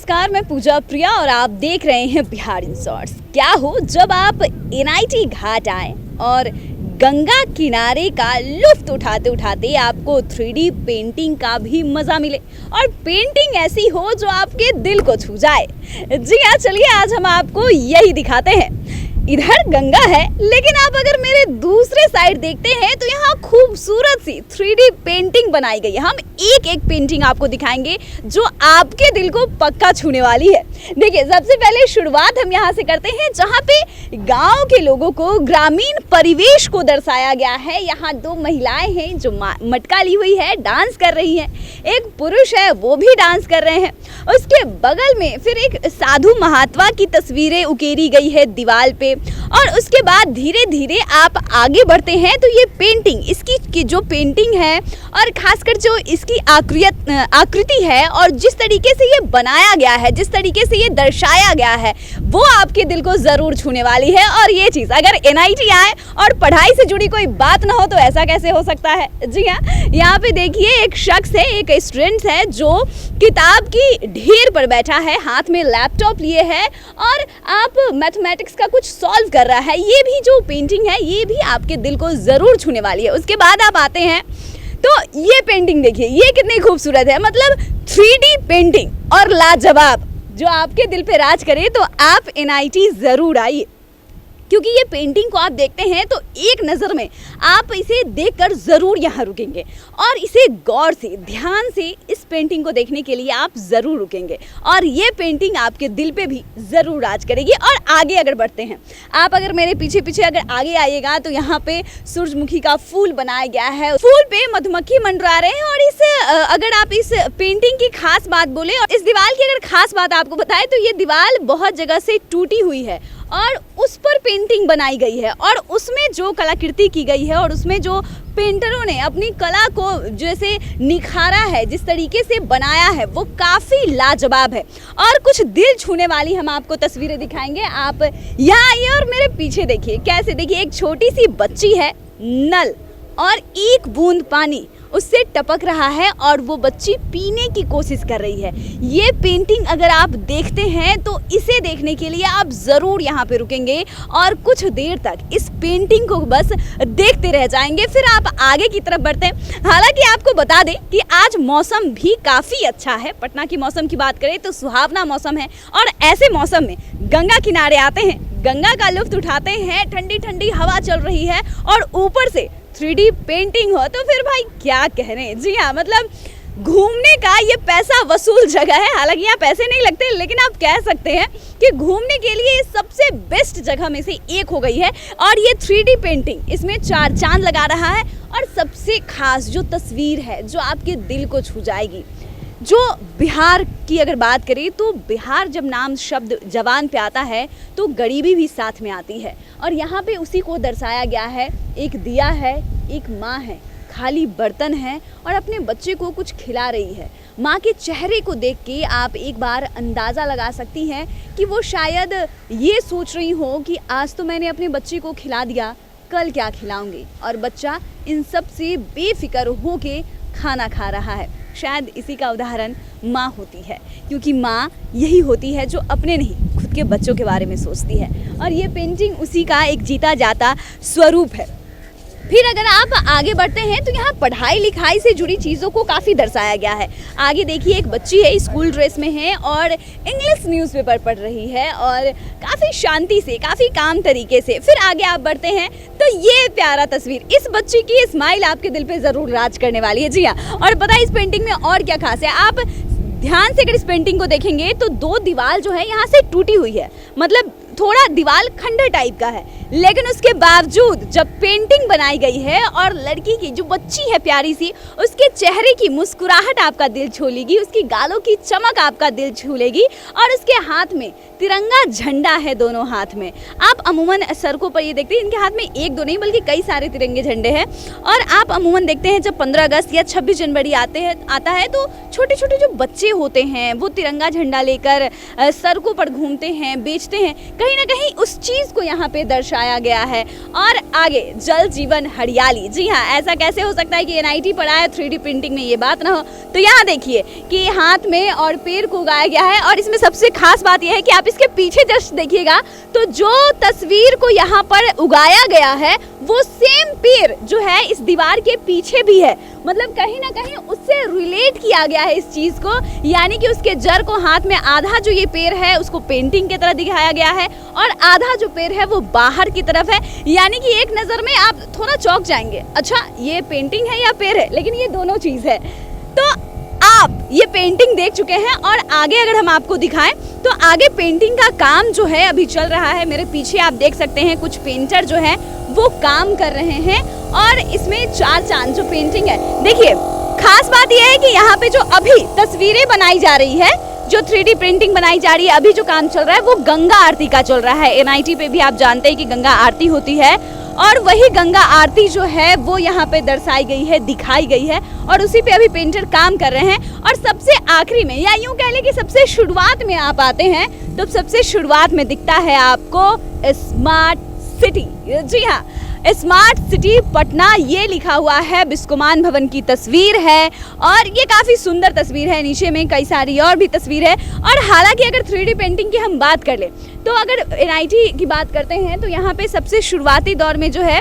नमस्कार, मैं पूजा प्रिया और आप देख रहे हैं बिहार इन शॉर्ट्स। क्या हो जब आप एनआईटी घाट आए और गंगा किनारे का लुत्फ उठाते उठाते आपको 3D पेंटिंग का भी मज़ा मिले और पेंटिंग ऐसी हो जो आपके दिल को छू जाए। जी हाँ, चलिए आज हम आपको यही दिखाते हैं। इधर गंगा है, लेकिन आप अगर मेरे दूसरे साइड देखते हैं तो यहाँ खूबसूरत सी 3D पेंटिंग बनाई गई है। हम एक एक पेंटिंग आपको दिखाएंगे जो आपके दिल को पक्का छूने वाली है। देखिए, सबसे पहले शुरुआत हम यहाँ से करते हैं जहाँ पे गांव के लोगों को, ग्रामीण परिवेश को दर्शाया गया है। यहाँ दो महिलाएं हैं जो मटका ली हुई है, डांस कर रही हैं। एक पुरुष है, वो भी डांस कर रहे हैं। उसके बगल में फिर एक साधु महात्मा की तस्वीरें उकेरी गई है दीवार पे। और उसके बाद धीरे धीरे आप आगे बढ़ते हैं तो ये पेंटिंग, इसकी जो पेंटिंग है और खासकर जो इसकी आकृति है और जिस तरीके से ये बनाया गया है, जिस तरीके से ये दर्शाया गया है, वो आपके दिल को ज़रूर छूने वाली है। और ये चीज़ अगर एनआईटी आए और पढ़ाई से जुड़ी कोई बात ना हो तो ऐसा कैसे हो सकता है। जी हाँ, यहाँ पे देखिए एक शख्स है, एक स्टूडेंट है जो किताब की ढेर पर बैठा है, हाथ में लैपटॉप लिए है और आप मैथमेटिक्स का कुछ सॉल्व कर रहा है। ये भी जो पेंटिंग है ये भी आपके दिल को ज़रूर छूने वाली है। उसके बाद आप आते हैं तो ये पेंटिंग देखिए, ये कितनी खूबसूरत है। मतलब 3D पेंटिंग और लाजवाब, जो आपके दिल पे राज करे तो आप एनआईटी ज़रूर आइए, क्योंकि ये पेंटिंग को आप देखते हैं तो एक नज़र में आप इसे देखकर ज़रूर यहाँ रुकेंगे और इसे गौर से, ध्यान से इस पेंटिंग को देखने के लिए आप ज़रूर रुकेंगे और ये पेंटिंग आपके दिल पे भी ज़रूर राज करेगी। और आगे अगर बढ़ते हैं, आप अगर मेरे पीछे पीछे अगर आगे आइएगा तो यहाँ पे सूरजमुखी का फूल बनाया गया है। फूल पे मधुमक्खी मंडरा रहे हैं। और अगर आप इस पेंटिंग की खास बात बोले और इस दीवार की अगर खास बात आपको बताएं तो ये दीवार बहुत जगह से टूटी हुई है और उस पर पेंटिंग बनाई गई है और उसमें जो कलाकृति की गई है और उसमें जो पेंटरों ने अपनी कला को जैसे निखारा है, जिस तरीके से बनाया है, वो काफ़ी लाजवाब है। और कुछ दिल छूने वाली हम आपको तस्वीरें दिखाएंगे। आप यहाँ आइए और मेरे पीछे देखिए कैसे, देखिए एक छोटी सी बच्ची है, नल और एक बूंद पानी उससे टपक रहा है और वो बच्ची पीने की कोशिश कर रही है। ये पेंटिंग अगर आप देखते हैं तो इसे देखने के लिए आप ज़रूर यहाँ पे रुकेंगे और कुछ देर तक इस पेंटिंग को बस देखते रह जाएंगे। फिर आप आगे की तरफ बढ़ते हैं। हालांकि आपको बता दें कि आज मौसम भी काफ़ी अच्छा है। पटना की मौसम की बात करें तो सुहावना मौसम है और ऐसे मौसम में गंगा किनारे आते हैं, गंगा का लुत्फ उठाते हैं, ठंडी ठंडी हवा चल रही है और ऊपर से 3D पेंटिंग हो तो फिर भाई क्या कहने। जी हाँ, मतलब घूमने का ये पैसा वसूल जगह है। हालांकि यहाँ पैसे नहीं लगते, लेकिन आप कह सकते हैं कि घूमने के लिए सबसे बेस्ट जगह में से एक हो गई है। और ये 3D पेंटिंग, इसमें 4 चांद लगा रहा है और सबसे खास जो तस्वीर है जो आपके दिल को छू जाएगी। जो बिहार की अगर बात करें तो बिहार जब नाम शब्द जबान पे आता है तो गरीबी भी साथ में आती है और यहाँ पे उसी को दर्शाया गया है। एक दिया है, एक माँ है, खाली बर्तन है और अपने बच्चे को कुछ खिला रही है। माँ के चेहरे को देख के आप एक बार अंदाज़ा लगा सकती हैं कि वो शायद ये सोच रही हो कि आज तो मैंने अपने बच्चे को खिला दिया, कल क्या खिलाऊंगी। और बच्चा इन सब से बेफिक्र हो के खाना खा रहा है। शायद इसी का उदाहरण माँ होती है, क्योंकि माँ यही होती है जो अपने नहीं खुद के बच्चों के बारे में सोचती है। और ये पेंटिंग उसी का एक जीता जाता स्वरूप है। फिर अगर आप आगे बढ़ते हैं तो यहाँ पढ़ाई लिखाई से जुड़ी चीज़ों को काफ़ी दर्शाया गया है। आगे देखिए एक बच्ची है, स्कूल ड्रेस में है और इंग्लिश न्यूज़पेपर पढ़ रही है और काफ़ी शांति से, काफ़ी काम तरीके से। फिर आगे आप बढ़ते हैं तो ये प्यारा तस्वीर, इस बच्ची की स्माइल आपके दिल पे ज़रूर राज करने वाली है। जी हाँ, और पता है इस पेंटिंग में और क्या खास है। आप ध्यान से अगर इस पेंटिंग को देखेंगे तो 2 दीवार जो है यहाँ से टूटी हुई है, मतलब थोड़ा दीवार खंडर टाइप का है, लेकिन उसके बावजूद जब पेंटिंग बनाई गई है और लड़की की जो बच्ची है प्यारी सी, उसके चेहरे की मुस्कुराहट आपका दिल छू लेगी, उसकी गालों की चमक आपका दिल छू लेगी और उसके हाथ में तिरंगा झंडा है, दोनों हाथ में। आप अमूमन सड़कों पर ये देखते हैं इनके हाथ में 1-2 नहीं बल्कि कई सारे तिरंगे झंडे हैं। और आप अमूमन देखते हैं जब 15 अगस्त या 26 जनवरी आता है तो छोटे छोटे जो बच्चे होते हैं वो तिरंगा झंडा लेकर सड़कों पर घूमते हैं, बेचते हैं। कहीं ना कहीं उस चीज़ को यहाँ पे दर्शाया दिखाया गया है। और आगे जल जीवन हरियाली, जी हाँ, ऐसा कैसे हो सकता है कि एनआईटी पढ़ा है 3D प्रिंटिंग में ये बात ना हो। तो यहाँ देखिए कि हाथ में और पेड़ को उगाया गया है। और इसमें सबसे खास बात यह है कि आप इसके पीछे जस्ट देखिएगा तो जो तस्वीर को यहाँ पर उगाया गया है वो सेम पेड़ जो है इस दीवार के पीछे भी है। मतलब कहीं ना कहीं उससे रिलेट किया गया है इस चीज को, यानी कि उसके जड़ को हाथ में आधा जो ये पेड़ है उसको पेंटिंग की तरह दिखाया गया है और आधा जो पेड़ है वो बाहर की तरफ है। यानी कि एक नजर में आप थोड़ा चौंक जाएंगे, अच्छा ये पेंटिंग है या पेड़ है, लेकिन ये दोनों चीज है। तो आप ये पेंटिंग देख चुके हैं और आगे अगर हम आपको दिखाएं तो आगे पेंटिंग का काम जो है अभी चल रहा है। मेरे पीछे आप देख सकते हैं कुछ पेंटर जो है वो काम कर रहे हैं और इसमें 4 चांद जो पेंटिंग है, देखिए खास बात यह है कि यहाँ पे जो अभी तस्वीरें बनाई जा रही है, जो 3D प्रिंटिंग बनाई जा रही है, अभी जो काम चल रहा है वो गंगा आरती का चल रहा है। एनआईटी पे भी आप जानते हैं कि गंगा आरती होती है और वही गंगा आरती जो है वो यहाँ पे दर्शाई गई है, दिखाई गई है और उसी पे अभी पेंटर काम कर रहे हैं। और सबसे आखिरी में या यूं कह लें कि सबसे शुरुआत में आप आते हैं तो सबसे शुरुआत में दिखता है आपको स्मार्ट सिटी। जी हाँ, स्मार्ट सिटी पटना ये लिखा हुआ है, बिस्कोमान भवन की तस्वीर है और ये काफ़ी सुंदर तस्वीर है। नीचे में कई सारी और भी तस्वीर है। और हालांकि अगर 3D पेंटिंग की हम बात कर ले तो अगर एनआईटी की बात करते हैं तो यहाँ पे सबसे शुरुआती दौर में जो है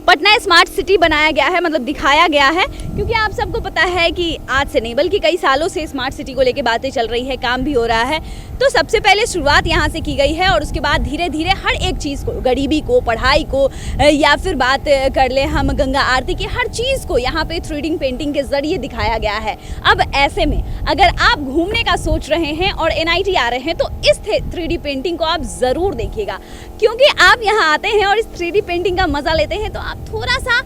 पटना स्मार्ट सिटी बनाया गया है, मतलब दिखाया गया है, क्योंकि आप सबको पता है कि आज से नहीं बल्कि कई सालों से स्मार्ट सिटी को लेके बातें चल रही है, काम भी हो रहा है। तो सबसे पहले शुरुआत यहाँ से की गई है और उसके बाद धीरे धीरे हर एक चीज़ को, गरीबी को, पढ़ाई को, या फिर बात कर ले हम गंगा आरती की, हर चीज़ को यहाँ पे 3D पेंटिंग के जरिए दिखाया गया है। अब ऐसे में अगर आप घूमने का सोच रहे हैं और एनआईटी आ रहे हैं तो इस 3D पेंटिंग को आप ज़रूर देखिएगा, क्योंकि आप यहाँ आते हैं और इस 3D पेंटिंग का मज़ा लेते हैं तो आप थोड़ा सा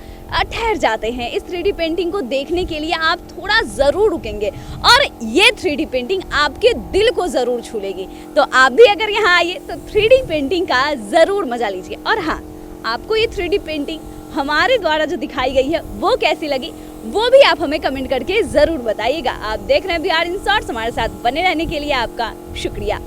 ठहर जाते हैं। इस 3D पेंटिंग को देखने के लिए आप थोड़ा ज़रूर रुकेंगे और ये 3D पेंटिंग आपके दिल को ज़रूर छू लेगी। तो आप भी अगर यहाँ आइए तो 3D पेंटिंग का ज़रूर मज़ा लीजिए। और हाँ, आपको ये 3D पेंटिंग हमारे द्वारा जो दिखाई गई है वो कैसी लगी वो भी आप हमें कमेंट करके ज़रूर बताइएगा। आप देख रहे हैं बिहार इन शॉर्ट्स, हमारे साथ बने रहने के लिए आपका शुक्रिया।